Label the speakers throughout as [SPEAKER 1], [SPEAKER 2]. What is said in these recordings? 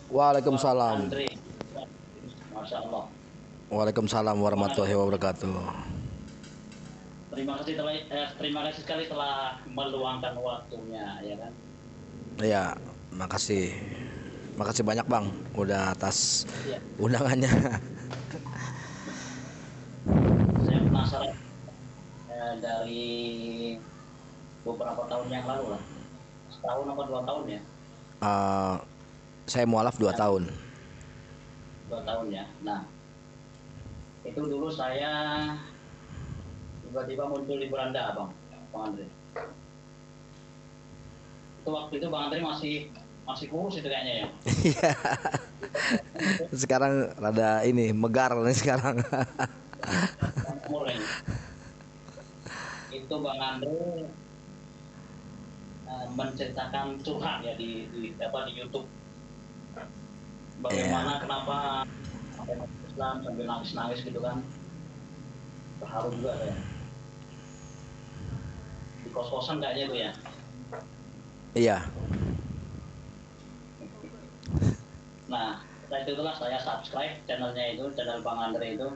[SPEAKER 1] Pak
[SPEAKER 2] Waalaikumsalam.
[SPEAKER 1] Andre. Masya Allah.
[SPEAKER 2] Waalaikumsalam
[SPEAKER 1] Gimana
[SPEAKER 2] warahmatullahi
[SPEAKER 1] kabar?
[SPEAKER 2] wabarakatuh.
[SPEAKER 1] Terima kasih sekali telah meluangkan waktunya, ya kan?
[SPEAKER 2] Ya, makasih. Makasih banyak Bang udah atas
[SPEAKER 1] Iya,
[SPEAKER 2] undangannya.
[SPEAKER 1] saya penasaran dari beberapa tahun yang lalu lah, setahun atau 2 tahun ya,
[SPEAKER 2] Eh, saya mualaf 2
[SPEAKER 1] ya,
[SPEAKER 2] tahun.
[SPEAKER 1] 2 tahun ya. Nah, itu dulu saya tiba-tiba muncul di beranda, Bang Andre. Itu waktu itu Bang Andre masih masih kurus itu kayaknya ya.
[SPEAKER 2] Iya, sekarang rada ini megar nih sekarang.
[SPEAKER 1] Umur ini. Itu Bang Andre menceritakan curhat ya di YouTube,
[SPEAKER 2] Iya.
[SPEAKER 1] bagaimana kenapa sampai masuk Islam sambil nangis-nangis gitu kan, terharu juga saya di kos-kosan kayaknya itu ya.
[SPEAKER 2] Iya.
[SPEAKER 1] Nah, setelah itulah saya subscribe channelnya itu, channel Bang Andre itu.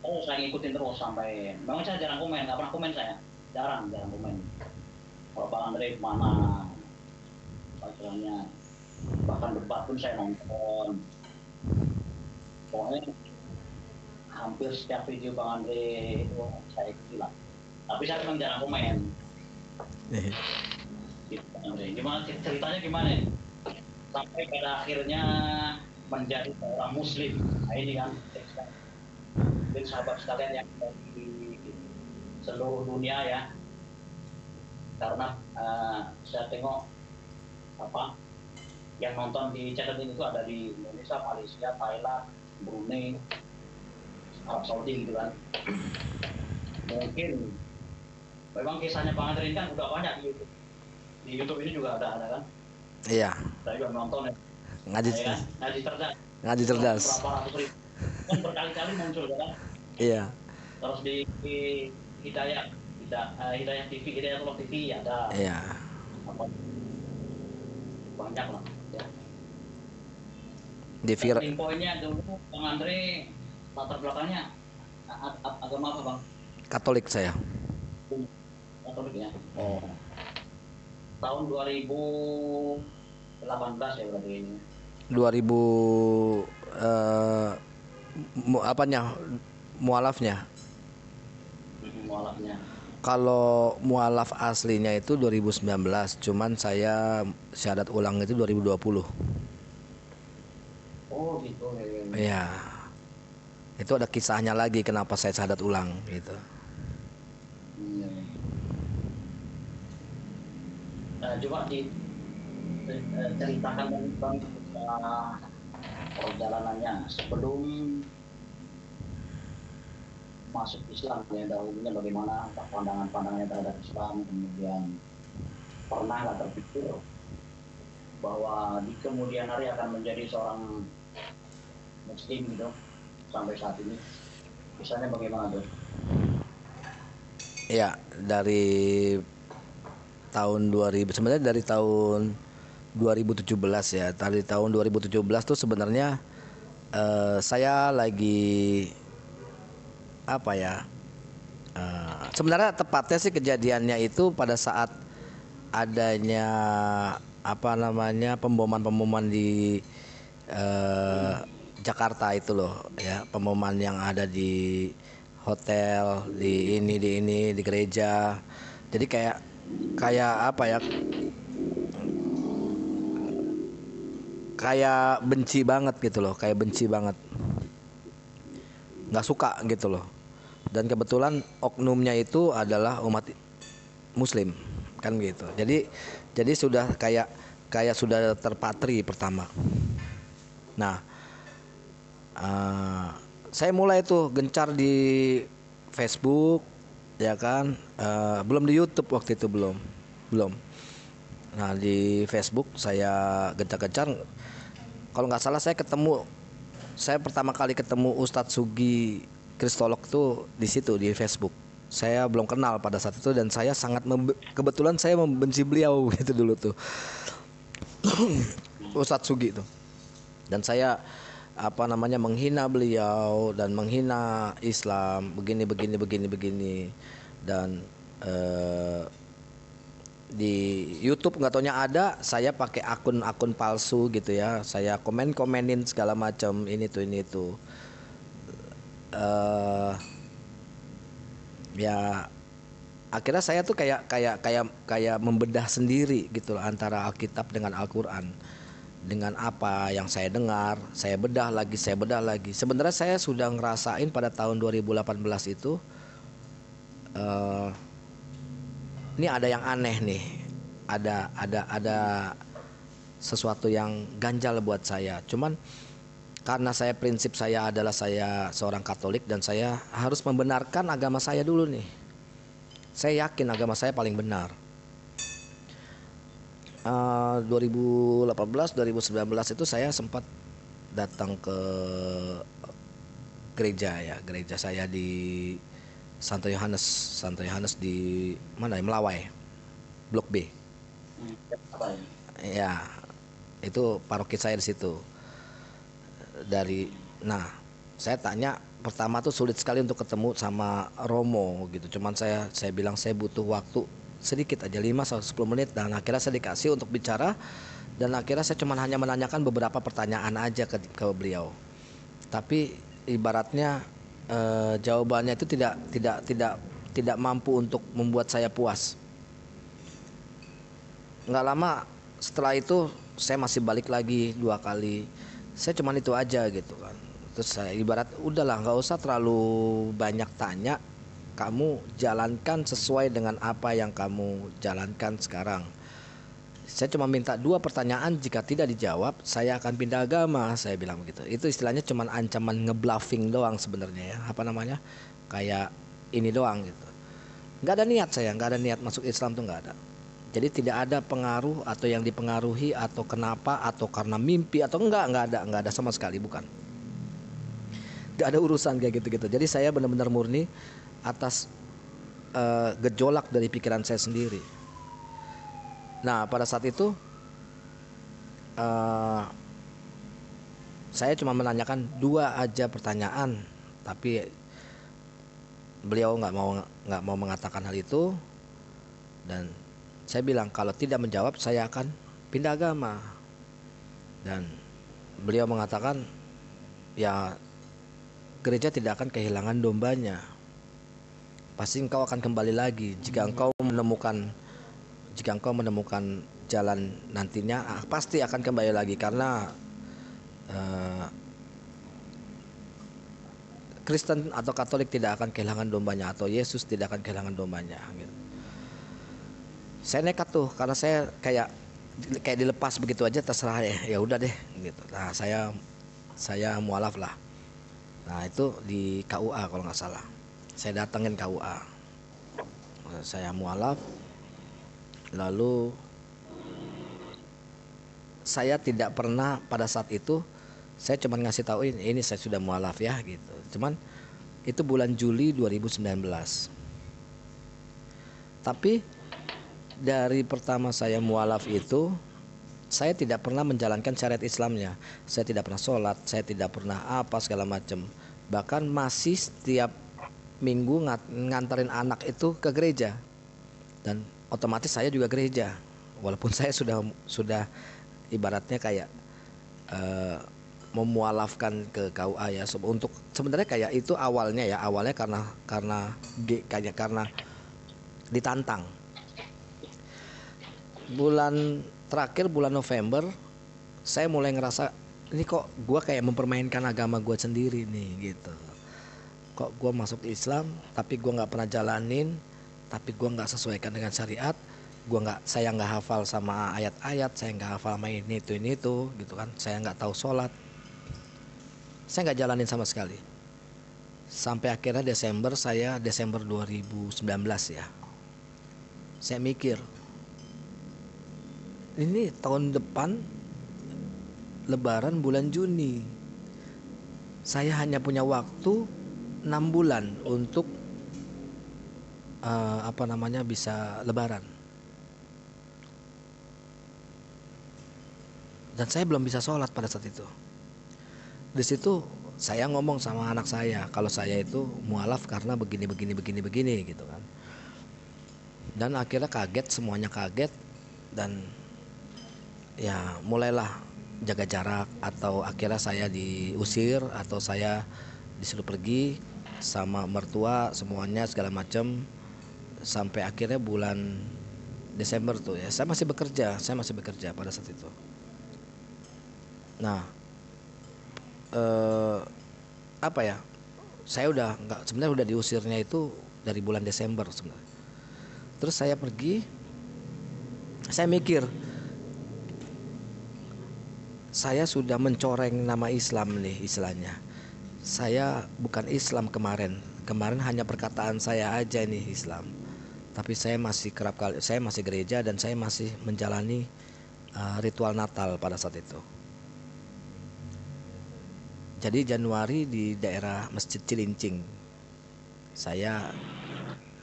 [SPEAKER 1] Oh, saya ngikutin terus sampai, memang saya jarang komen, nggak pernah komen saya, jarang jarang komen. Kalau Bang Andre mana pacarnya, bahkan debat pun saya nonton. Pokoknya hampir setiap video Bang Andre itu saya ikuti lah. Tapi saya memang jarang komen. Gitu, Bang Andre. Gimana ceritanya gimana? Sampai pada akhirnya menjadi seorang Muslim. Nah ini kan, mungkin sahabat sekalian yang dari seluruh dunia ya, karena saya tengok apa yang nonton di channel ini itu ada di Indonesia, Malaysia, Thailand, Brunei, Arab Saudi gitu kan. Mungkin memang kisahnya Bang Andre ini kan udah banyak di YouTube. Di YouTube ini juga ada kan.
[SPEAKER 2] Iya.
[SPEAKER 1] Saya juga nonton ya,
[SPEAKER 2] Ngaji
[SPEAKER 1] ya kan? Ngaji cerdas.
[SPEAKER 2] ngaji cerdas.
[SPEAKER 1] Berapa ratus ribu kan berkali-kali muncul kan.
[SPEAKER 2] Iya.
[SPEAKER 1] Terus di Hidayah, Hidayah TV, Hidayah Tullah TV ada
[SPEAKER 2] Iya.
[SPEAKER 1] apa, banyak lah ya.
[SPEAKER 2] Di vir
[SPEAKER 1] Starting pointnya dulu Bang Andre, latar belakangnya agama apa Bang?
[SPEAKER 2] Katolik saya.
[SPEAKER 1] Katolik ya. Oh, tahun 2018 ya berarti ini.
[SPEAKER 2] 2000 eh apanya mualafnya.
[SPEAKER 1] Mualafnya.
[SPEAKER 2] Kalau mualaf aslinya itu 2019, cuman saya syahadat ulang itu 2020.
[SPEAKER 1] Oh gitu ya.
[SPEAKER 2] Iya. Itu ada kisahnya lagi kenapa saya syahadat ulang gitu.
[SPEAKER 1] Iya. Coba ceritakan Bang perjalanannya sebelum masuk Islam ya, dahulunya bagaimana pandangan-pandangannya terhadap Islam, kemudian pernah nggak terpikir bahwa di kemudian hari akan menjadi seorang Muslim gitu sampai saat ini, misalnya bagaimana tuh?
[SPEAKER 2] Iya, dari tahun 2000, sebenarnya dari tahun 2017 ya. Dari tahun 2017 tuh sebenarnya saya lagi apa ya? Sebenarnya tepatnya sih kejadiannya itu pada saat adanya apa namanya pemboman-pemboman di eh, Jakarta itu loh ya, pemboman yang ada di hotel, di gereja. Jadi kayak kayak apa ya, kayak benci banget gitu loh, kayak benci banget, nggak suka gitu loh. Dan kebetulan oknumnya itu adalah umat Muslim kan gitu. Jadi sudah kayak kayak sudah terpatri pertama. Nah, eh, saya mulai tuh gencar di Facebook ya kan. Belum di YouTube waktu itu, belum belum. Nah, di Facebook saya gencar-gencar. Kalau nggak salah saya pertama kali ketemu Ustadz Sugi Kristolog tuh di situ di Facebook. Saya belum kenal pada saat itu dan kebetulan saya membenci beliau gitu dulu tuh. Ustadz Sugi itu. Dan saya apa namanya menghina beliau dan menghina Islam begini dan di YouTube nggak taunya ada saya pakai akun palsu gitu ya, saya komenin segala macam ini tuh ya akhirnya saya tuh kayak membedah sendiri gitu loh antara Alkitab dengan Al-Quran. Dengan apa yang saya dengar, saya bedah lagi. Sebenarnya saya sudah ngerasain pada tahun 2018 itu, ini ada yang aneh nih, ada sesuatu yang ganjal buat saya. Cuman karena prinsip saya adalah saya seorang Katolik dan saya harus membenarkan agama saya dulu nih. Saya yakin agama saya paling benar. 2018 2019 itu saya sempat datang ke gereja saya di Santo Yohanes di mana ya, Melawai, Blok B. Ya, itu paroki saya di situ. Saya tanya pertama tuh sulit sekali untuk ketemu sama Romo gitu. Cuman saya bilang saya butuh waktu sedikit aja 5-10 menit dan akhirnya saya dikasih untuk bicara dan akhirnya saya cuma hanya menanyakan beberapa pertanyaan aja ke beliau. Tapi ibaratnya jawabannya itu tidak mampu untuk membuat saya puas. Nggak lama setelah itu saya masih balik lagi 2 kali. Saya cuma itu aja gitu kan. Terus saya ibarat udahlah nggak usah terlalu banyak tanya. Kamu jalankan sesuai dengan apa yang kamu jalankan sekarang. Saya cuma minta 2 pertanyaan, jika tidak dijawab saya akan pindah agama, saya bilang begitu. Itu istilahnya cuma ancaman ngebluffing doang sebenarnya ya. Apa namanya? Kayak ini doang gitu. Nggak ada niat masuk Islam tuh nggak ada. Jadi tidak ada pengaruh atau yang dipengaruhi atau kenapa atau karena mimpi atau nggak ada sama sekali, bukan. Nggak ada urusan kayak gitu-gitu. Jadi saya benar-benar murni atas gejolak dari pikiran saya sendiri. Nah pada saat itu saya cuma menanyakan 2 aja pertanyaan, tapi beliau nggak mau mengatakan hal itu dan saya bilang kalau tidak menjawab saya akan pindah agama. Dan beliau mengatakan ya gereja tidak akan kehilangan dombanya. Pasti engkau akan kembali lagi jika engkau menemukan jalan nantinya, pasti akan kembali lagi karena Kristen atau Katolik tidak akan kehilangan dombanya atau Yesus tidak akan kehilangan dombanya gitu. Saya nekat tuh karena saya kayak dilepas begitu aja, terserah ya udah deh gitu. Nah saya mualaf lah. Nah itu di KUA kalau nggak salah. Saya datengin KUA. Saya mualaf. Lalu saya tidak pernah pada saat itu, saya cuma ngasih tahu ini saya sudah mualaf ya gitu. Cuman itu bulan Juli 2019. Tapi dari pertama saya mualaf itu saya tidak pernah menjalankan syariat Islamnya. Saya tidak pernah sholat, saya tidak pernah apa segala macam. Bahkan masih setiap minggu nganterin anak itu ke gereja. Dan otomatis saya juga gereja. Walaupun saya sudah ibaratnya kayak memualafkan ke KUA ya. Untuk sebenarnya kayak itu awalnya karena ditantang. Bulan terakhir bulan November saya mulai ngerasa ini kok gue kayak mempermainkan agama gue sendiri nih gitu. Kok gue masuk Islam tapi gue nggak pernah jalanin, tapi gue nggak sesuaikan dengan syariat, saya nggak hafal sama ayat-ayat, saya nggak hafal sama ini itu gitu kan, saya nggak tahu sholat, saya nggak jalanin sama sekali. Sampai akhirnya Desember 2019 ya, saya mikir ini tahun depan Lebaran bulan Juni, saya hanya punya waktu 6 bulan untuk bisa Lebaran. dan saya belum bisa sholat pada saat itu. Di situ saya ngomong sama anak saya kalau saya itu mualaf karena begini gitu kan. Dan akhirnya kaget, semuanya kaget, dan ya mulailah jaga jarak, atau akhirnya saya diusir atau saya disuruh pergi sama mertua semuanya segala macam, sampai akhirnya bulan Desember tuh ya saya masih bekerja pada saat itu. Nah, eh, apa ya, saya udah nggak, sebenarnya udah diusirnya itu dari bulan Desember sebenarnya. Terus saya pergi, saya mikir saya sudah mencoreng nama Islam nih istilahnya. Saya bukan Islam kemarin hanya perkataan saya aja nih Islam, tapi saya masih kerap kali, saya masih gereja dan saya masih menjalani ritual Natal pada saat itu. Jadi Januari di daerah Masjid Cilincing saya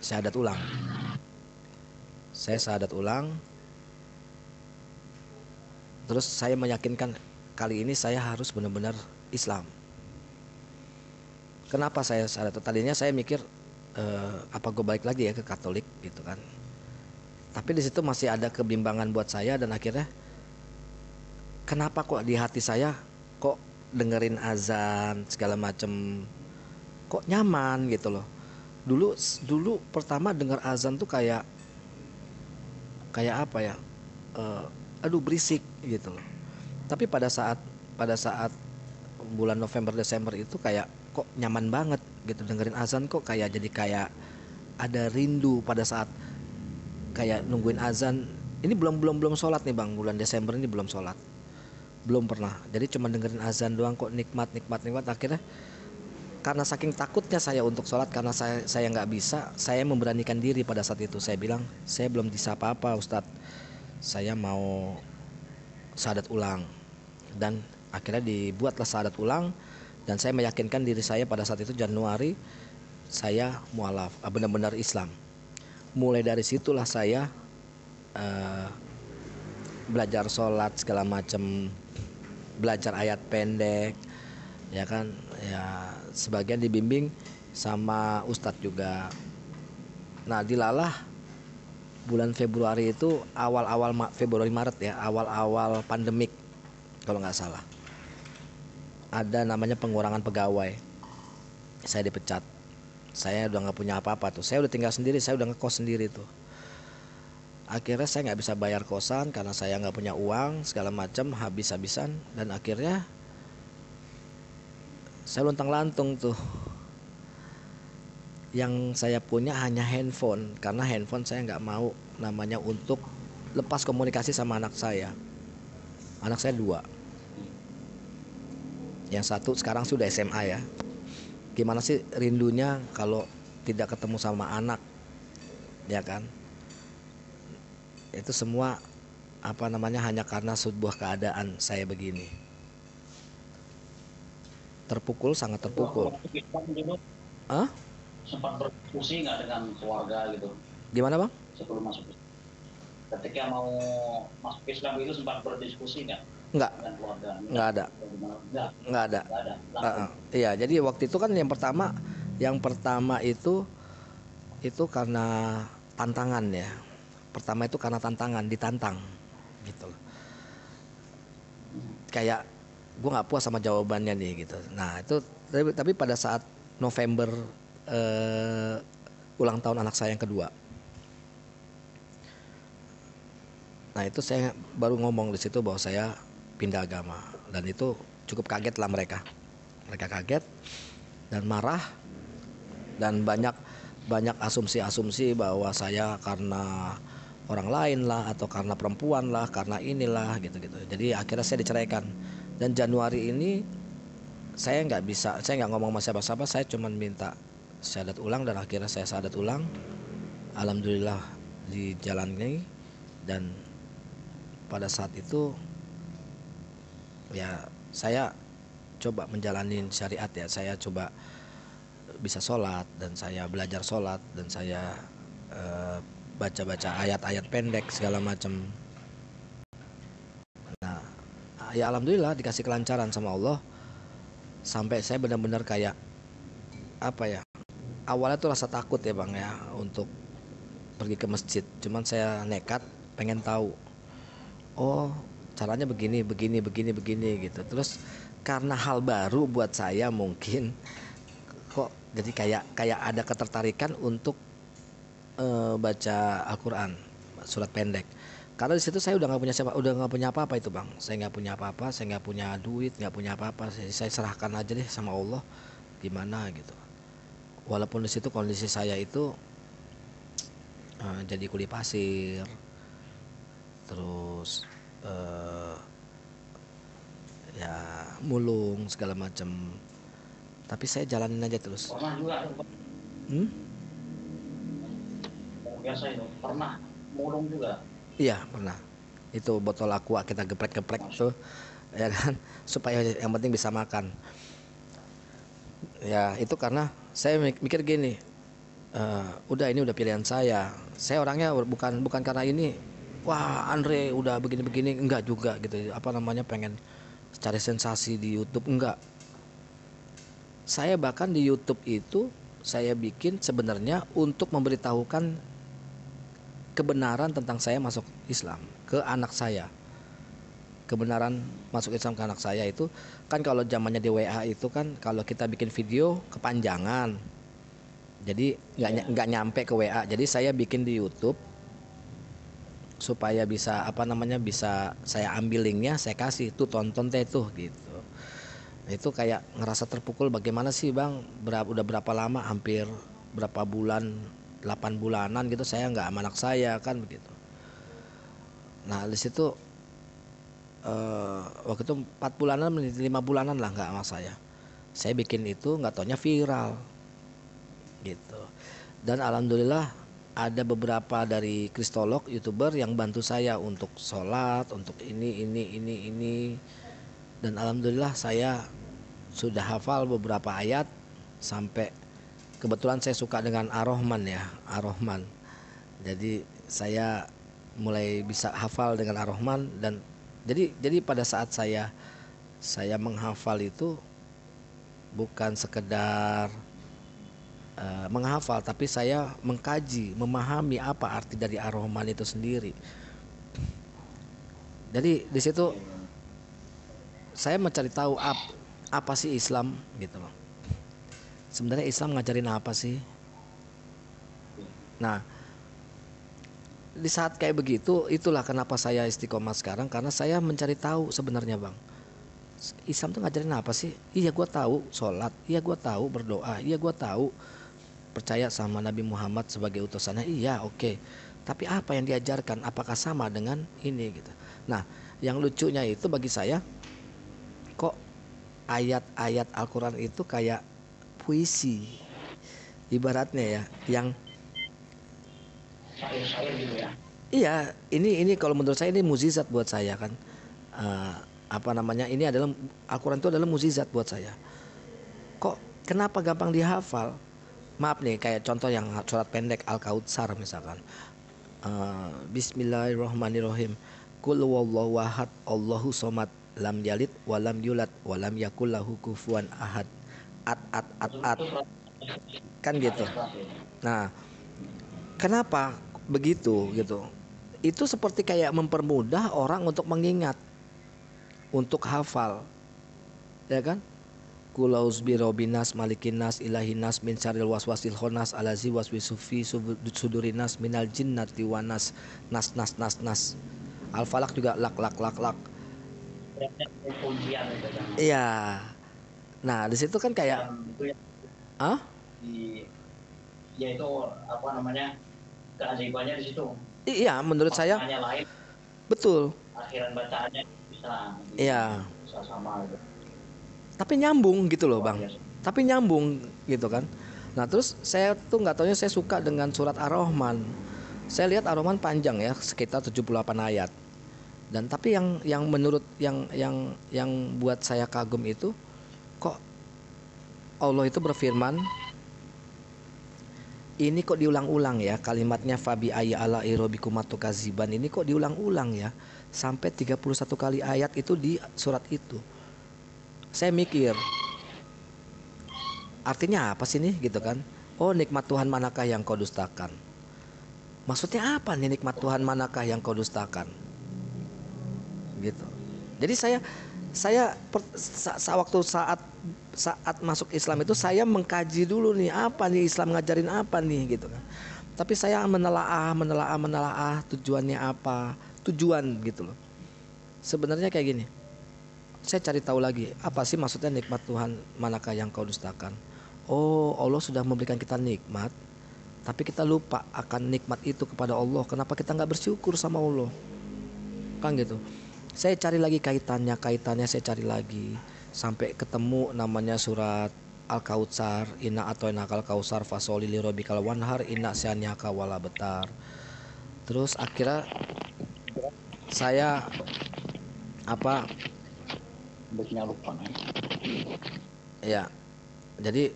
[SPEAKER 2] syahadat ulang. Saya syahadat ulang. Terus saya meyakinkan kali ini saya harus benar-benar Islam. Kenapa saya syahadat? Tadinya saya mikir apa gue balik lagi ya ke Katolik gitu kan. Tapi di situ masih ada kebimbangan buat saya, dan akhirnya kenapa kok di hati saya kok dengerin azan segala macem kok nyaman gitu loh. Dulu pertama dengar azan tuh kayak apa ya, aduh berisik gitu loh. Tapi pada saat bulan November Desember itu kayak kok nyaman banget gitu dengerin azan, kok kayak jadi kayak ada rindu pada saat kayak nungguin azan. Ini belum sholat nih bang, bulan Desember ini belum sholat, belum pernah. Jadi cuma dengerin azan doang kok nikmat. Akhirnya karena saking takutnya saya untuk sholat, karena saya nggak bisa, saya memberanikan diri pada saat itu. Saya bilang saya belum bisa apa-apa Ustadz, saya mau syahadat ulang. Dan akhirnya dibuatlah syahadat ulang, dan saya meyakinkan diri saya pada saat itu Januari saya mualaf, benar-benar Islam. Mulai dari situlah saya belajar sholat segala macam, belajar ayat pendek ya kan, ya sebagian dibimbing sama ustadz juga. Nah dilalah bulan Februari itu awal-awal Februari Maret ya, awal-awal pandemik kalau nggak salah, ada namanya pengurangan pegawai. Saya dipecat, saya udah nggak punya apa-apa tuh, saya udah tinggal sendiri, saya udah ngekos sendiri tuh. Akhirnya saya nggak bisa bayar kosan karena saya nggak punya uang segala macam, habis-habisan, dan akhirnya saya luntang-lantung tuh. Yang saya punya hanya handphone, karena handphone saya nggak mau namanya untuk lepas komunikasi sama anak saya. Anak saya 2, yang satu sekarang sudah SMA ya. Gimana sih rindunya kalau tidak ketemu sama anak, ya kan? Itu semua apa namanya hanya karena sebuah keadaan saya begini. Terpukul, sangat terpukul. Hah?
[SPEAKER 1] Sempat berdiskusi nggak dengan keluarga gitu
[SPEAKER 2] Gimana bang?
[SPEAKER 1] sebelum masuk Islam? Ketika mau masuk Islam itu sempat berdiskusi nggak
[SPEAKER 2] Enggak,
[SPEAKER 1] dengan keluarga?
[SPEAKER 2] enggak ada. Enggak ada. Iya, jadi waktu itu kan yang pertama itu karena tantangan ya. Pertama itu karena tantangan, ditantang gitu loh. Kayak gue nggak puas sama jawabannya nih gitu. Nah itu tapi pada saat November ulang tahun anak saya yang kedua, nah itu saya baru ngomong di situ bahwa saya pindah agama, dan itu cukup kaget lah mereka kaget dan marah, dan banyak asumsi bahwa saya karena orang lain lah, atau karena perempuan lah, karena inilah gitu. Jadi akhirnya saya diceraikan, dan Januari ini saya nggak ngomong sama siapa-siapa, saya cuma minta syahadat ulang, dan akhirnya saya syahadat ulang. Alhamdulillah dijalani, dan pada saat itu ya saya coba menjalani syariat ya, saya coba bisa sholat, dan saya belajar sholat, dan saya baca-baca ayat-ayat pendek segala macam. Nah ya alhamdulillah dikasih kelancaran sama Allah, sampai saya benar-benar kayak apa ya, awalnya tuh rasa takut ya bang ya untuk pergi ke masjid, cuman saya nekat pengen tahu, oh caranya begini begini begini begini gitu. Terus karena hal baru buat saya mungkin, kok jadi kayak ada ketertarikan untuk baca Al-Quran surat pendek. Karena di situ saya udah nggak punya siapa, udah nggak punya apa-apa itu bang. Saya nggak punya apa-apa, saya nggak punya duit, nggak punya apa-apa. Saya serahkan aja deh sama Allah, gimana gitu. Walaupun di situ kondisi saya itu jadi kuli pasir, terus ya mulung segala macam. Tapi saya jalanin aja terus.
[SPEAKER 1] Pernah juga
[SPEAKER 2] Hmm?
[SPEAKER 1] biasa itu, pernah mulung juga.
[SPEAKER 2] Iya pernah. Itu botol aqua kita geprek-geprek tuh, ya kan, supaya yang penting bisa makan. Ya itu karena saya mikir gini, udah ini udah pilihan saya. Saya orangnya bukan karena ini, wah Andre udah begini-begini, enggak juga gitu. Apa namanya, pengen cari sensasi di YouTube, enggak. Saya bahkan di YouTube itu saya bikin sebenarnya untuk memberitahukan kebenaran tentang saya masuk Islam ke anak saya. Kebenaran masuk Islam ke anak saya itu kan, kalau zamannya di WA itu kan kalau kita bikin video kepanjangan, jadi nggak nyampe ke WA. Jadi saya bikin di YouTube supaya bisa apa namanya, bisa saya ambil linknya, saya kasih tuh tonton teh tuh gitu. Itu kayak ngerasa terpukul, bagaimana sih bang, udah berapa lama, hampir berapa bulan, 8 bulanan gitu saya nggak sama anak saya kan begitu. Nah di situ waktu itu 4 bulanan 5 bulanan lah nggak sama saya bikin itu, nggak taunya viral gitu. Dan alhamdulillah ada beberapa dari kristolog youtuber yang bantu saya untuk sholat, untuk ini. Dan alhamdulillah saya sudah hafal beberapa ayat, sampai kebetulan saya suka dengan Ar-Rahman ya, Ar-Rahman. Jadi saya mulai bisa hafal dengan Ar-Rahman. Dan jadi pada saat saya menghafal itu bukan sekedar menghafal, tapi saya mengkaji, memahami apa arti dari Ar-Rahman itu sendiri. Jadi di situ saya mencari tahu apa sih Islam gitu loh. Sebenarnya Islam ngajarin apa sih? Nah, di saat kayak begitu, itulah kenapa saya istiqomah sekarang, karena saya mencari tahu sebenarnya bang, Islam tuh ngajarin apa sih? Iya gue tahu sholat, iya gue tahu berdoa, iya gue tahu percaya sama Nabi Muhammad sebagai utusannya, iya oke. Tapi apa yang diajarkan, apakah sama dengan ini gitu? Nah, yang lucunya itu bagi saya, kok ayat-ayat Al-Quran itu kayak puisi ibaratnya ya, yang
[SPEAKER 1] Syair-syair gitu ya.
[SPEAKER 2] iya, ini kalau menurut saya ini mukjizat buat saya kan. Apa namanya, ini adalah Al-Quran itu adalah mukjizat buat saya. Kok kenapa gampang dihafal? Maaf nih, kayak contoh yang surat pendek Al-Kautsar misalkan. Bismillahirrahmanirrahim. Qul huwallahu ahad, Allahu somad, lam yalid walam yulad walam yakul lahu kufuwan ahad. At. Kan gitu. Nah, kenapa begitu gitu? Itu seperti kayak mempermudah orang untuk mengingat, untuk hafal. Ya kan? Kulaus birobinas malikinas ilahinas min syarril waswasil khannas alazi waswisu fi sudurinas minal jinnati wanas nas. Al-Falaq juga lak. Iya. Nah, di situ kan kayak
[SPEAKER 1] ya itu apa namanya, keajaibannya di situ.
[SPEAKER 2] Iya, menurut saya
[SPEAKER 1] lain,
[SPEAKER 2] betul.
[SPEAKER 1] Akhiran bacaannya bisa.
[SPEAKER 2] Iya.
[SPEAKER 1] Bisa sama gitu.
[SPEAKER 2] Tapi nyambung gitu loh bang. Tapi nyambung gitu kan. Nah terus saya tuh nggak taunya saya suka dengan surat Ar-Rahman. Saya lihat Ar-Rahman panjang ya, sekitar 78 ayat. Dan tapi yang menurut yang buat saya kagum itu, kok Allah itu berfirman, ini kok diulang-ulang ya kalimatnya, fabi ayya ala irobikumatu kaziban, ini kok diulang-ulang ya. sampai 31 kali ayat itu di surat itu. Saya mikir, artinya apa sih nih gitu kan? Oh, nikmat Tuhan manakah yang kau dustakan? Maksudnya apa nih nikmat Tuhan manakah yang kau dustakan? Gitu. Jadi waktu saat masuk Islam itu saya mengkaji dulu nih, apa nih Islam ngajarin apa nih gitu kan. Tapi saya menelaah tujuannya apa, tujuan gitu loh. Sebenarnya kayak gini. Saya cari tahu lagi, apa sih maksudnya nikmat Tuhan manakah yang kau dustakan? Oh, Allah sudah memberikan kita nikmat, tapi kita lupa akan nikmat itu kepada Allah. Kenapa kita nggak bersyukur sama Allah? Kan gitu. Saya cari lagi kaitannya saya cari lagi sampai ketemu namanya surat Al-Kautsar, inna atoinakal kausar fasoli lirobikal wanhar inna syaniaka wala betar. Terus akhirnya saya apa
[SPEAKER 1] lupa
[SPEAKER 2] ya, jadi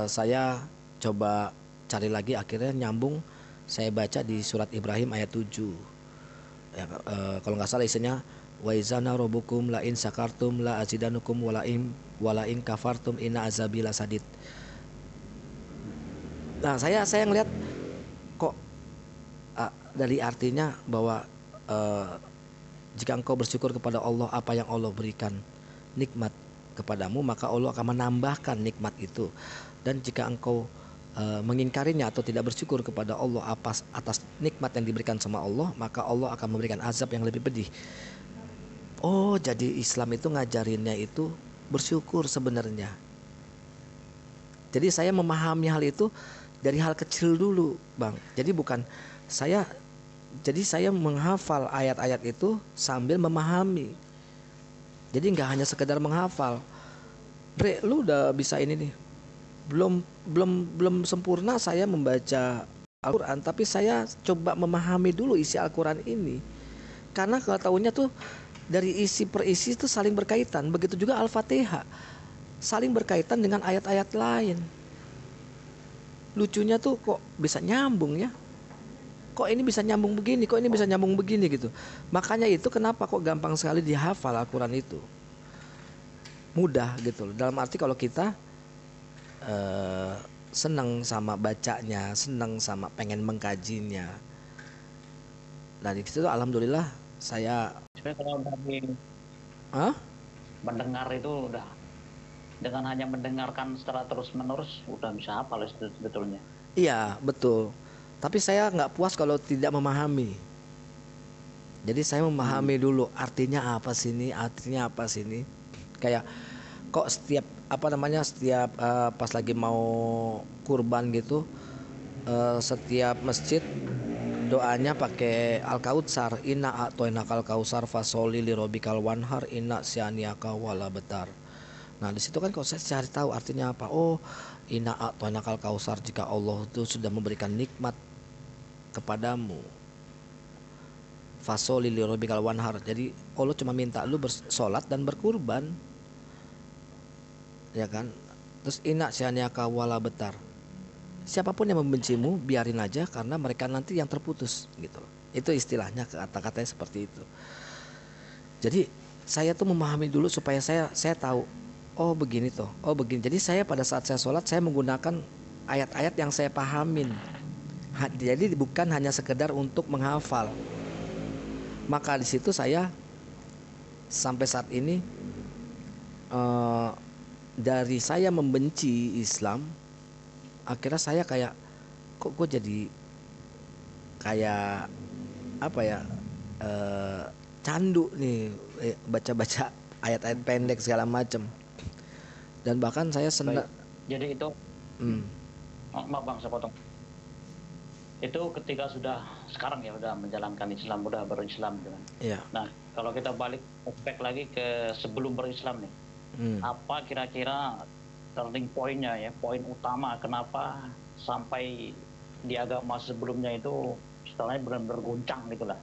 [SPEAKER 2] saya coba cari lagi, akhirnya nyambung, saya baca di surat Ibrahim ayat 7 ya, kalau nggak salah isinya wa izana rabbukum la in sakartum la azidanukum wala in kafartum inna azabi lasadid. Nah, saya ngelihat kok dari artinya bahwa jika engkau bersyukur kepada Allah apa yang Allah berikan nikmat kepadamu, maka Allah akan menambahkan nikmat itu. Dan jika engkau mengingkarinya atau tidak bersyukur kepada Allah atas nikmat yang diberikan sama Allah, maka Allah akan memberikan azab yang lebih pedih. Oh, jadi Islam itu ngajarinnya itu bersyukur sebenarnya. Jadi saya memahami hal itu dari hal kecil dulu, Bang. Jadi saya menghafal ayat-ayat itu sambil memahami. Jadi nggak hanya sekedar menghafal. Bre, lu udah bisa ini nih. Belum sempurna saya membaca Al-Quran, tapi saya coba memahami dulu isi Al-Quran ini, karena kalau tahunya tuh dari isi per isi itu saling berkaitan. Begitu juga Al-Fatihah saling berkaitan dengan ayat-ayat lain. Lucunya tuh kok bisa nyambung ya, kok ini bisa nyambung begini, kok ini bisa nyambung begini gitu. Makanya itu kenapa kok gampang sekali dihafal Al-Quran itu, mudah gitu loh. Dalam arti kalau kita senang sama bacanya, senang sama pengen mengkajinya. Nah di situ alhamdulillah saya
[SPEAKER 1] kalau dari mendengar itu udah, dengan hanya mendengarkan secara terus menerus udah bisa hafal sebetulnya.
[SPEAKER 2] Iya betul, tapi saya nggak puas kalau tidak memahami. Jadi saya memahami dulu artinya apa sini, kayak kok setiap pas lagi mau kurban gitu, setiap masjid doanya pakai Al-Kautsar, inna a'toinakal kausar fasoli lirobikal wanhar inna syaniaka wala betar. Nah di situ kan kalau saya cari tahu artinya apa. Oh, inna a'toinakal kausar, jika Allah itu sudah memberikan nikmat kepadamu, fasoli lirobikal wanhar, jadi Allah cuma minta lu bersolat dan berkurban, ya kan. Terus inna syaniaka wala betar, siapapun yang membencimu biarin aja karena mereka nanti yang terputus gitu. Itu istilahnya, kata-katanya seperti itu. Jadi saya tuh memahami dulu supaya saya tahu, oh begini toh, oh begini. Jadi saya pada saat saya sholat saya menggunakan ayat-ayat yang saya pahamin. Jadi bukan hanya sekedar untuk menghafal. Maka di situ saya sampai saat ini dari saya membenci Islam, akhirnya saya kayak kok gue jadi kayak apa ya, candu nih baca-baca ayat-ayat pendek segala macam. Dan bahkan saya senang.
[SPEAKER 1] Jadi itu maaf Bang, saya potong. Itu ketika sudah sekarang ya udah menjalankan Islam, udah berislam gitu kan.
[SPEAKER 2] Iya.
[SPEAKER 1] Nah kalau kita balik back lagi ke sebelum berislam nih, apa kira-kira turning point-nya ya, poin utama kenapa sampai di agama sebelumnya itu istilahnya benar-benar goncang gitulah,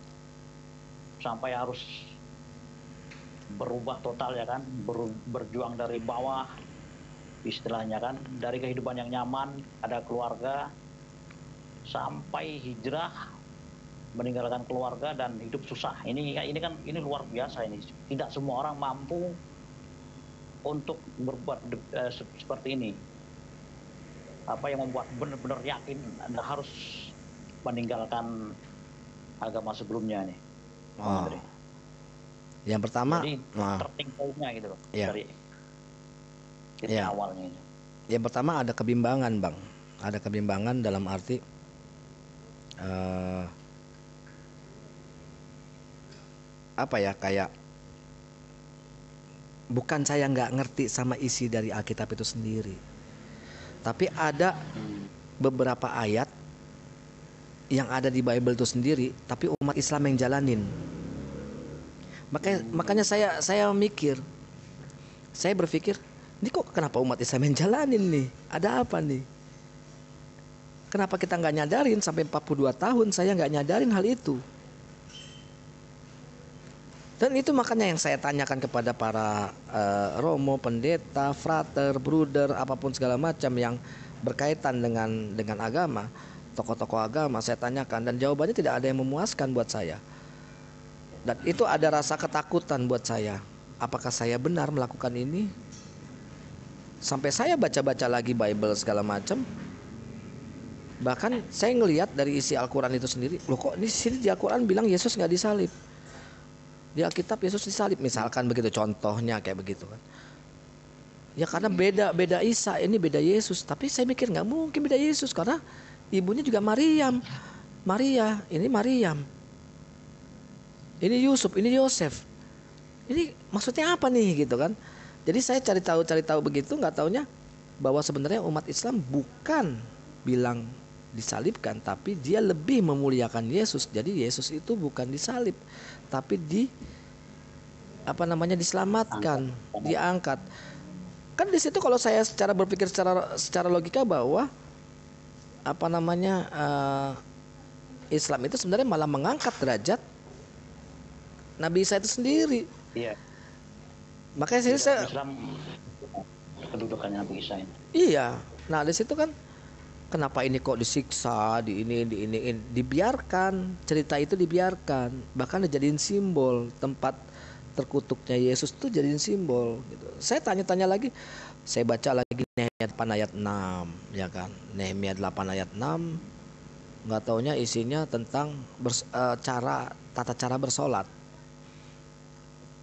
[SPEAKER 1] sampai harus berubah total ya kan, berjuang dari bawah istilahnya kan, dari kehidupan yang nyaman, ada keluarga, sampai hijrah meninggalkan keluarga dan hidup susah. Ini luar biasa ini. Tidak semua orang mampu untuk berbuat seperti ini. Apa yang membuat benar-benar yakin Anda harus meninggalkan agama sebelumnya nih.
[SPEAKER 2] Oh. Yang pertama,
[SPEAKER 1] jadi turning point-nya gitu loh,
[SPEAKER 2] ya.
[SPEAKER 1] dari titik awalnya itu.
[SPEAKER 2] Yang pertama ada kebimbangan, Bang. Ada kebimbangan dalam arti apa ya, kayak bukan saya nggak ngerti sama isi dari Alkitab itu sendiri, tapi ada beberapa ayat yang ada di Bible itu sendiri, tapi umat Islam yang jalanin. Makanya saya mikir, saya berpikir, ini kok kenapa umat Islam yang jalanin nih? Ada apa nih? Kenapa kita nggak nyadarin sampai 42 tahun saya nggak nyadarin hal itu? Dan itu makanya yang saya tanyakan kepada para romo, pendeta, frater, bruder, apapun segala macam yang berkaitan dengan agama, tokoh-tokoh agama, saya tanyakan dan jawabannya tidak ada yang memuaskan buat saya. Dan itu ada rasa ketakutan buat saya. Apakah saya benar melakukan ini? Sampai saya baca-baca lagi Bible segala macam. Bahkan saya ngelihat dari isi Al-Quran itu sendiri, loh kok di sini di Al-Quran bilang Yesus nggak disalib. Di Alkitab Yesus disalib, misalkan begitu, contohnya kayak begitu kan. Ya karena beda Isa, ini beda Yesus. Tapi saya mikir nggak mungkin beda Yesus, karena ibunya juga Maria, ini Maryam, ini Yusuf, ini Yosef. Ini maksudnya apa nih gitu kan. Jadi saya cari tahu begitu, nggak taunya bahwa sebenarnya umat Islam bukan bilang disalibkan, tapi dia lebih memuliakan Yesus. Jadi Yesus itu bukan disalib, tapi diselamatkan, diangkat. Kan di situ kalau saya secara berpikir secara logika bahwa Islam itu sebenarnya malah mengangkat derajat Nabi Isa itu sendiri.
[SPEAKER 1] Iya.
[SPEAKER 2] Makanya saya
[SPEAKER 1] Islam kedudukannya Nabi Isa ini.
[SPEAKER 2] Iya. Nah, di situ kan kenapa ini kok disiksa, dibiarkan, cerita itu dibiarkan, bahkan dijadiin simbol tempat terkutuknya Yesus tuh jadiin simbol gitu. Saya tanya-tanya lagi, saya baca lagi Nehemia 8 ayat 6, ya kan. Nehemia 8 ayat 6, nggak taunya isinya tentang tata cara bersolat.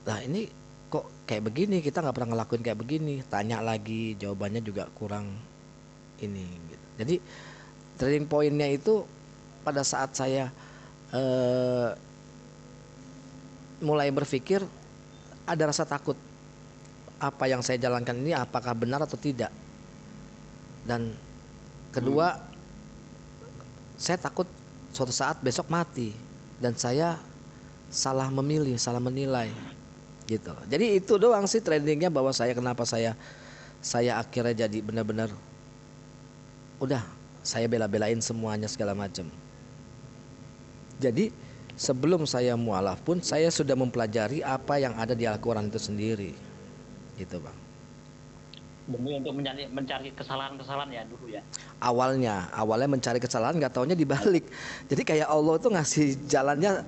[SPEAKER 2] Nah, ini kok kayak begini, kita nggak pernah ngelakuin kayak begini. Tanya lagi, jawabannya juga kurang ini gitu. Jadi turning point-nya itu pada saat saya mulai berpikir, ada rasa takut, apa yang saya jalankan ini apakah benar atau tidak. Dan kedua, saya takut suatu saat besok mati dan saya salah memilih, salah menilai gitu. Jadi itu doang sih trendingnya, bahwa kenapa saya akhirnya jadi benar-benar udah saya bela-belain semuanya segala macam. Jadi sebelum saya mualaf pun saya sudah mempelajari apa yang ada di Al-Quran itu sendiri, gitu Bang.
[SPEAKER 1] Demi untuk mencari kesalahan-kesalahan ya dulu ya. Awalnya
[SPEAKER 2] mencari kesalahan, nggak taunya dibalik. Jadi kayak Allah tuh ngasih jalannya,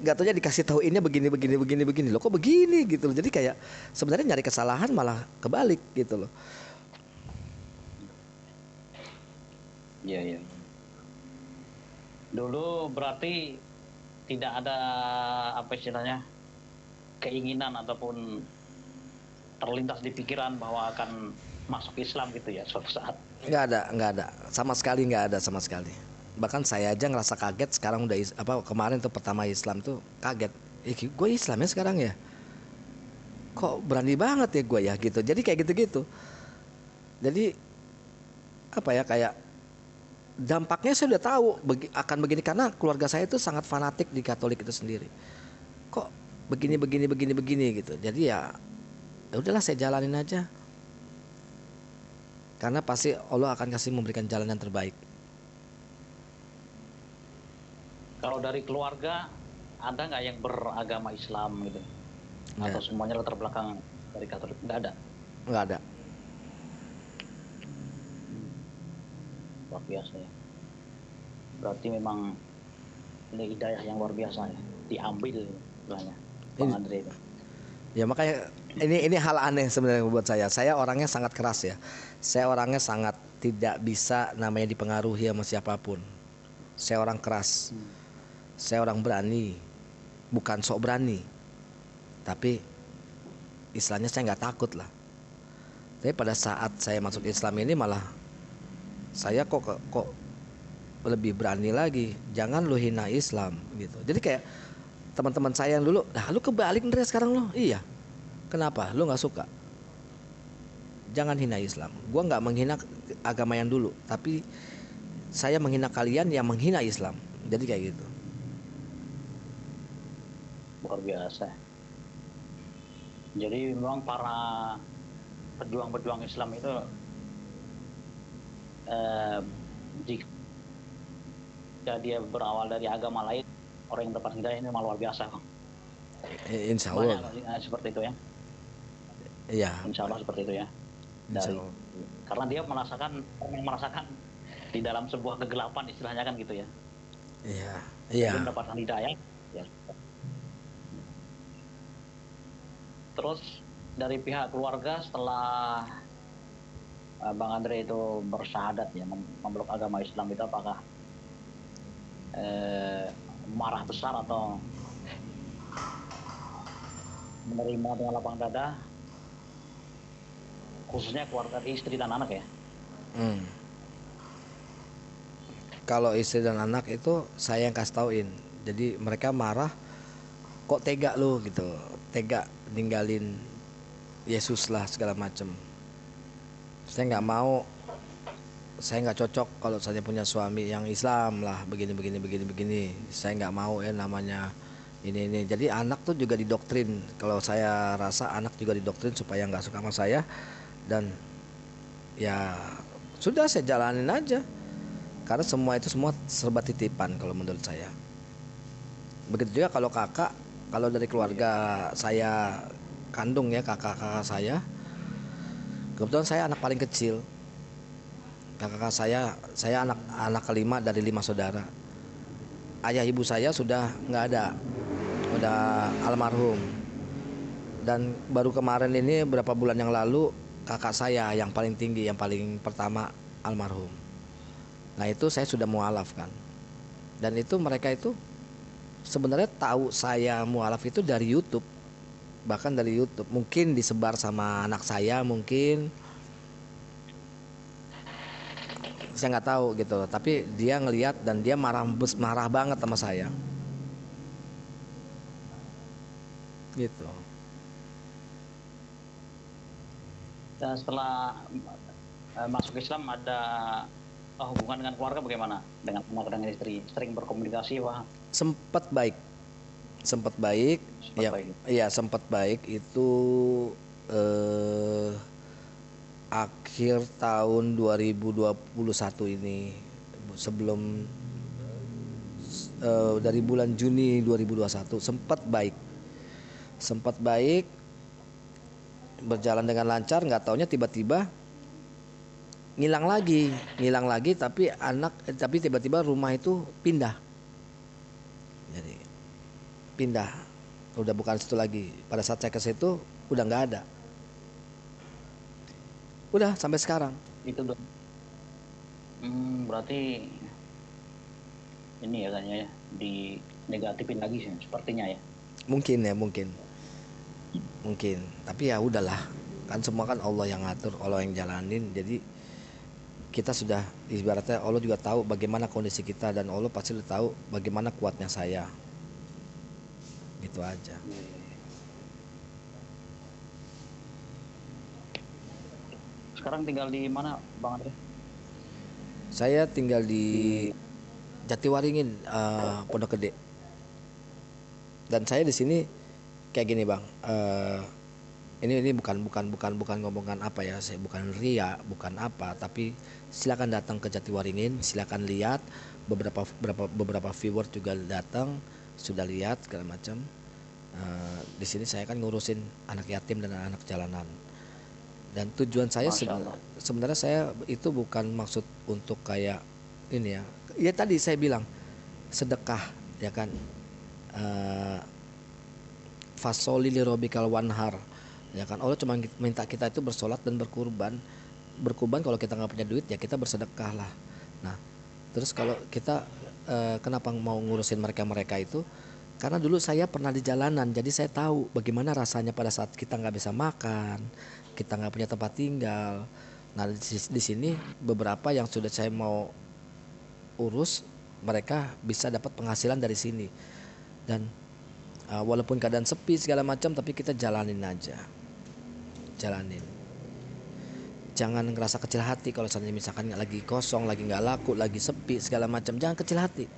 [SPEAKER 2] nggak taunya dikasih tahu ini begini. Loh kok begini gitu loh. Jadi kayak sebenarnya nyari kesalahan malah kebalik gitu loh.
[SPEAKER 1] Iya. Dulu berarti tidak ada keinginan ataupun terlintas di pikiran bahwa akan masuk Islam gitu ya suatu saat.
[SPEAKER 2] Nggak ada, sama sekali nggak ada sama sekali. Bahkan saya aja ngerasa kaget sekarang udah kemarin tuh pertama Islam tuh kaget. Gue Islamnya sekarang ya, kok berani banget ya gue ya gitu. Jadi kayak gitu-gitu. Jadi kayak dampaknya saya udah tahu akan begini, karena keluarga saya itu sangat fanatik di Katolik itu sendiri. Kok begini gitu. Jadi ya udahlah saya jalanin aja. Karena pasti Allah akan memberikan jalan yang terbaik.
[SPEAKER 1] Kalau dari keluarga ada nggak yang beragama Islam gitu? Atau semuanya latar belakang dari Katolik? Nggak ada. Luar biasa ya. Berarti memang ini hidayah yang luar biasa ya, diambil istilahnya Bang
[SPEAKER 2] Ini-
[SPEAKER 1] Andre itu.
[SPEAKER 2] Ya makanya ini hal aneh sebenarnya buat saya. Saya orangnya sangat keras ya. Saya orangnya sangat tidak bisa namanya dipengaruhi sama siapapun. Saya orang keras. Saya orang berani. Bukan sok berani. Tapi istilahnya saya nggak takut lah. Tapi pada saat saya masuk Islam ini malah saya kok lebih berani lagi. Jangan lu hina Islam gitu. Jadi kayak teman-teman saya yang dulu, nah lu kebalik Ndre sekarang lu. Iya. Kenapa? Lu nggak suka? Jangan hina Islam. Gua nggak menghina agama yang dulu, tapi saya menghina kalian yang menghina Islam. Jadi kayak gitu.
[SPEAKER 1] Luar biasa. Jadi memang para pejuang-pejuang Islam itu jika dia berawal dari agama lain, orang yang dapat hidayah ini memang luar biasa.
[SPEAKER 2] Insya
[SPEAKER 1] Banyak
[SPEAKER 2] Allah.
[SPEAKER 1] seperti itu ya.
[SPEAKER 2] Iya.
[SPEAKER 1] Insya Allah seperti itu ya.
[SPEAKER 2] Insya
[SPEAKER 1] Dari,
[SPEAKER 2] Allah.
[SPEAKER 1] karena dia merasakan di dalam sebuah kegelapan istilahnya kan gitu ya.
[SPEAKER 2] Iya. Iya.
[SPEAKER 1] Dia mendapatkan hidayah. Ya. Terus dari pihak keluarga setelah Bang Andre itu bersyahadat ya memeluk agama Islam itu apakah marah besar atau menerima dengan lapang dada, khususnya keluarga istri dan anak ya?
[SPEAKER 2] Kalau istri dan anak itu saya yang kasih tauin. Jadi mereka marah, kok tega lu gitu, tega ninggalin Yesus lah segala macem. Saya nggak mau, saya nggak cocok kalau saya punya suami yang Islam lah, begini. Saya nggak mau ya namanya ini. Jadi anak tuh juga didoktrin. Kalau saya rasa anak juga didoktrin supaya nggak suka sama saya, dan ya sudah saya jalanin aja. Karena semua itu semua serba titipan kalau menurut saya. Begitu juga kalau kakak, kalau dari keluarga saya kandung ya, kakak-kakak saya, kebetulan saya anak paling kecil. Kakak saya anak kelima dari 5 saudara. Ayah ibu saya sudah nggak ada, udah almarhum. Dan baru kemarin ini beberapa bulan yang lalu kakak saya yang paling tinggi, yang paling pertama almarhum. Nah itu saya sudah mualaf kan. Dan itu mereka itu sebenarnya tahu saya mualaf itu dari YouTube. Bahkan dari YouTube. Mungkin disebar sama anak saya mungkin. Saya nggak tahu gitu. Tapi dia ngelihat dan dia marah banget sama saya. Gitu.
[SPEAKER 1] Dan setelah masuk Islam ada hubungan dengan keluarga bagaimana? Dengan anak dan istri, sering berkomunikasi wah?
[SPEAKER 2] Sempat baik. Ya,
[SPEAKER 1] baik.
[SPEAKER 2] iya sempat baik itu akhir tahun 2021 ini, sebelum dari bulan Juni 2021 sempat baik, berjalan dengan lancar. Nggak taunya tiba-tiba ngilang lagi, tapi tiba-tiba rumah itu pindah. Jadi pindah, udah bukan situ lagi. Pada saat saya ke situ udah nggak ada, udah sampai sekarang.
[SPEAKER 1] Itu dong. Berarti ini ya kayaknya ya, di negatifin lagi sih sepertinya ya.
[SPEAKER 2] Mungkin tapi ya udahlah, kan semua kan Allah yang ngatur, Allah yang jalanin. Jadi kita sudah ibaratnya Allah juga tahu bagaimana kondisi kita, dan Allah pasti udah tahu bagaimana kuatnya saya. Gitu aja.
[SPEAKER 1] Sekarang tinggal di mana Bang Andre?
[SPEAKER 2] Saya tinggal di Jatiwaringin, Pondok Gede. Dan saya di sini kayak gini Bang, ini bukan ngomongan apa ya, saya bukan ria, bukan apa, tapi silakan datang ke Jatiwaringin, silakan lihat. Beberapa viewer juga datang, sudah lihat segala macam. Di sini saya kan ngurusin anak yatim dan anak jalanan. Dan tujuan saya sebenarnya saya itu bukan maksud untuk kayak ini ya. Ya tadi saya bilang sedekah ya kan, eh, fasoli li robikal wanhar, ya kan. Allah cuma minta kita itu bersolat dan berkurban. Kalau kita nggak punya duit ya kita bersedekah lah. Nah, terus kalau kita kenapa mau ngurusin mereka itu, karena dulu saya pernah di jalanan, jadi saya tahu bagaimana rasanya pada saat kita nggak bisa makan, kita nggak punya tempat tinggal. Nah, di sini beberapa yang sudah saya mau urus, mereka bisa dapat penghasilan dari sini. Dan walaupun keadaan sepi segala macam, tapi kita jalanin aja, jalanin. Jangan ngerasa kecil hati kalau misalkan lagi kosong, lagi nggak laku, lagi sepi segala macam. Jangan kecil hati,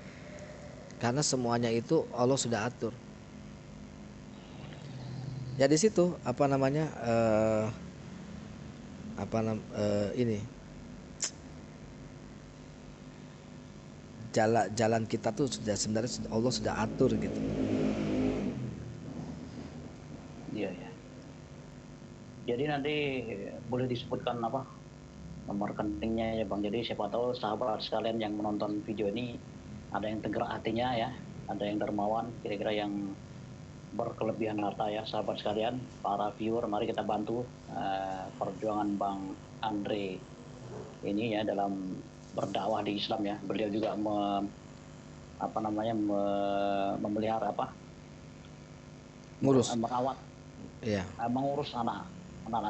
[SPEAKER 2] karena semuanya itu Allah sudah atur. Ya di situ apa namanya, ini jalan kita tuh sudah sebenarnya Allah sudah atur gitu.
[SPEAKER 1] Iya ya. Jadi nanti boleh disebutkan apa nomor rekeningnya ya Bang. Jadi siapa tahu sahabat sekalian yang menonton video ini ada yang tergerak hatinya ya, ada yang dermawan, kira-kira yang berkelebihan harta ya sahabat sekalian, para viewer, mari kita bantu perjuangan Bang Andre ini ya dalam berdakwah di Islam ya. Beliau juga memelihara merawat,
[SPEAKER 2] Iya.
[SPEAKER 1] mengurus anak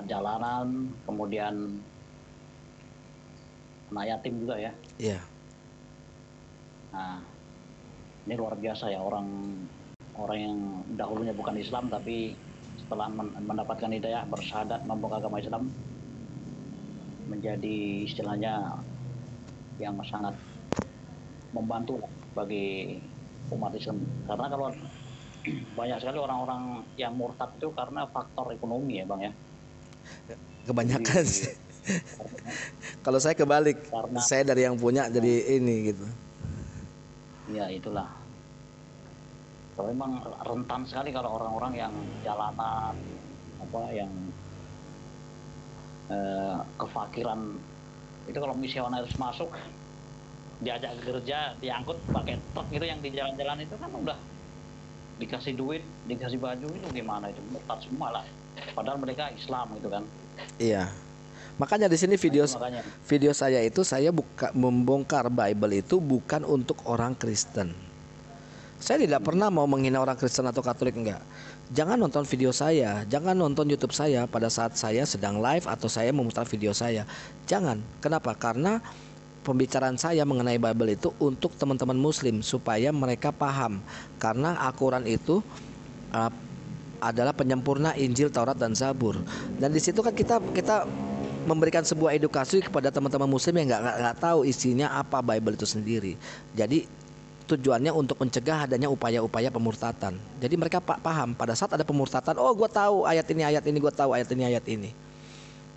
[SPEAKER 1] jalanan, kemudian anak yatim juga ya.
[SPEAKER 2] Iya.
[SPEAKER 1] Nah, ini luar biasa ya, orang yang dahulunya bukan Islam tapi setelah mendapatkan hidayah, bersyahadat membela agama Islam, menjadi istilahnya yang sangat membantu bagi umat Islam. Karena kalau banyak sekali orang-orang yang murtad itu karena faktor ekonomi ya Bang ya.
[SPEAKER 2] Kebanyakan sih. Kalau saya kebalik, karena saya dari yang punya jadi ini gitu.
[SPEAKER 1] Ya itulah. Kalau memang rentan sekali kalau orang-orang yang jalanan yang kefakiran itu, kalau misionaris masuk diajak ke gereja, diangkut pakai truk itu yang di jalan-jalan itu kan udah dikasih duit, dikasih baju, itu gimana itu, murtad semua lah. Padahal mereka Islam gitu kan.
[SPEAKER 2] Iya. Makanya di sini video saya itu saya membongkar Bible itu bukan untuk orang Kristen. Saya tidak pernah mau menghina orang Kristen atau Katolik, enggak. Jangan nonton video saya, jangan nonton YouTube saya pada saat saya sedang live atau saya memutar video saya. Jangan. Kenapa? Karena pembicaraan saya mengenai Bible itu untuk teman-teman Muslim supaya mereka paham. Karena Al-Quran itu adalah penyempurna Injil, Taurat, dan Zabur. Dan di situ kan kita memberikan sebuah edukasi kepada teman-teman Muslim yang nggak tahu isinya apa Bible itu sendiri. Jadi tujuannya untuk mencegah adanya upaya-upaya pemurtatan. Jadi mereka paham pada saat ada pemurtatan, oh gue tahu ayat ini, gue tahu ayat ini,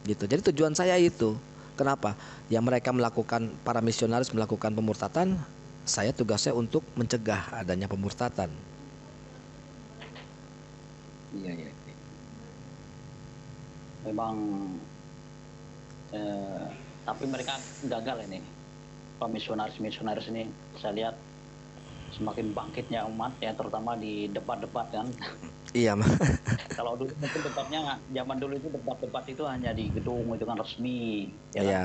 [SPEAKER 2] gitu. Jadi tujuan saya itu. Kenapa? Yang mereka melakukan, para misionaris melakukan pemurtatan, saya tugasnya untuk mencegah adanya pemurtatan.
[SPEAKER 1] Iya. Memang tapi mereka gagal ini. Misionaris ini saya lihat semakin bangkitnya umat ya, terutama di debat-debat kan.
[SPEAKER 2] Iya.
[SPEAKER 1] Kalau dulu mungkin debatnya, zaman dulu itu debat itu hanya di gedung itu kan resmi ya.
[SPEAKER 2] Iya.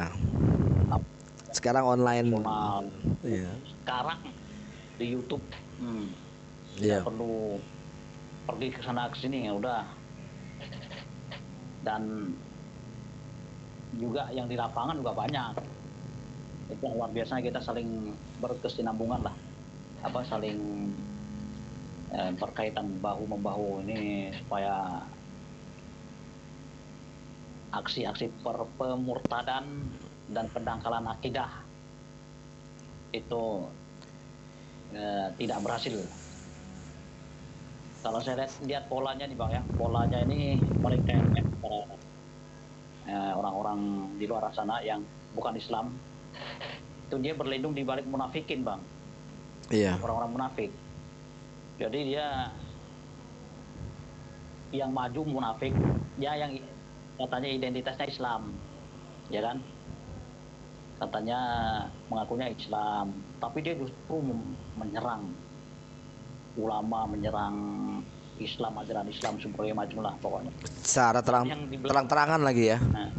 [SPEAKER 2] Kan? Sekarang online.
[SPEAKER 1] Iya. Sekarang di YouTube
[SPEAKER 2] Iya.
[SPEAKER 1] perlu pergi ke sana ke sini ya udah. Dan juga yang di lapangan juga banyak. Itu luar biasa, kita saling berkesinambungan lah. Saling berkaitan bahu-membahu ini supaya aksi-aksi pemurtadan dan pendangkalan akidah itu tidak berhasil. Kalau saya lihat polanya nih Bang ya, polanya ini mereka para orang-orang di luar sana yang bukan Islam itu dia berlindung di balik munafikin Bang.
[SPEAKER 2] Iya.
[SPEAKER 1] Orang-orang munafik. Jadi dia yang maju munafik, dia yang katanya identitasnya Islam, ya kan? Katanya mengakunya Islam, tapi dia justru menyerang ulama, menyerang Islam, ajaran Islam, sebagainya macam lah pokoknya.
[SPEAKER 2] Secara terang-terangan lagi ya.
[SPEAKER 1] Nah,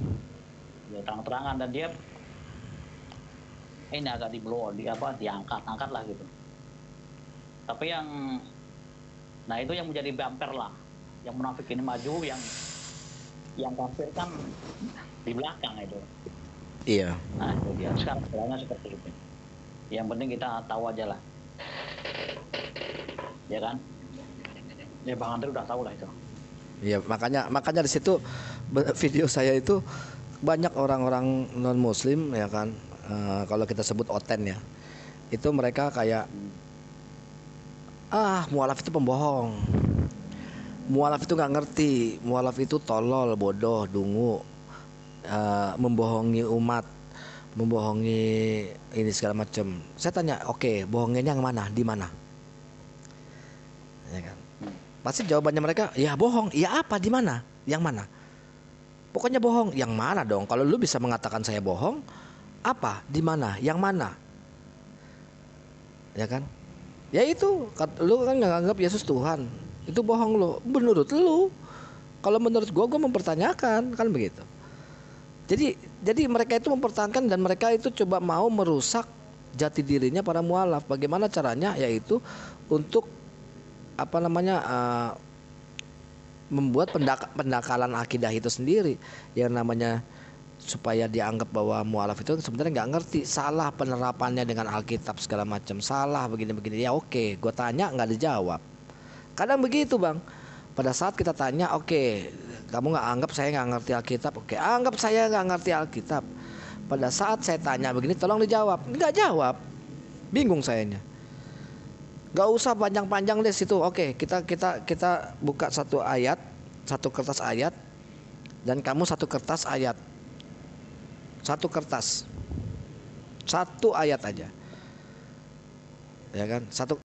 [SPEAKER 1] ya terang-terangan, dan dia ini agak diangkat lah gitu. Tapi nah itu yang menjadi bumper lah, yang munafik ini maju, yang kafir kan di belakang itu.
[SPEAKER 2] Iya.
[SPEAKER 1] Nah itu dia, sekarang polanya seperti itu. Yang penting kita tahu aja lah, ya kan? Ya Bang Andre udah tahu lah itu.
[SPEAKER 2] Iya, makanya di situ video saya itu banyak orang-orang non muslim ya kan, kalau kita sebut oten ya, itu mereka kayak mualaf itu pembohong, mualaf itu nggak ngerti, mualaf itu tolol, bodoh, dungu, membohongi umat, membohongi ini segala macam. Saya tanya, oke, bohongnya yang mana, di mana, ya kan? Pasti jawabannya mereka, ya bohong. Ya apa, di mana, yang mana? Pokoknya bohong. Yang mana dong? Kalau lu bisa mengatakan saya bohong, apa, di mana, yang mana? Ya kan? Ya itu, lu kan nggak anggap Yesus Tuhan, itu bohong lu. Menurut lu, kalau menurut gua mempertanyakan, kan begitu. Jadi mereka itu mempertahankan, dan mereka itu coba mau merusak jati dirinya para mualaf. Bagaimana caranya? Yaitu untuk membuat pendakalan akidah itu sendiri, yang namanya supaya dianggap bahwa mualaf itu sebenarnya nggak ngerti, salah penerapannya dengan Alkitab segala macam, salah begini-begini. Ya oke, gue tanya nggak dijawab. Kadang begitu Bang. Pada saat kita tanya, oke, kamu nggak anggap saya nggak ngerti Alkitab, oke, anggap saya nggak ngerti Alkitab. Pada saat saya tanya begini, tolong dijawab, nggak jawab, bingung sayanya. Gak usah panjang-panjang deh situ. Oke, kita buka satu ayat, satu kertas ayat, dan kamu satu kertas ayat, satu ayat aja, ya kan?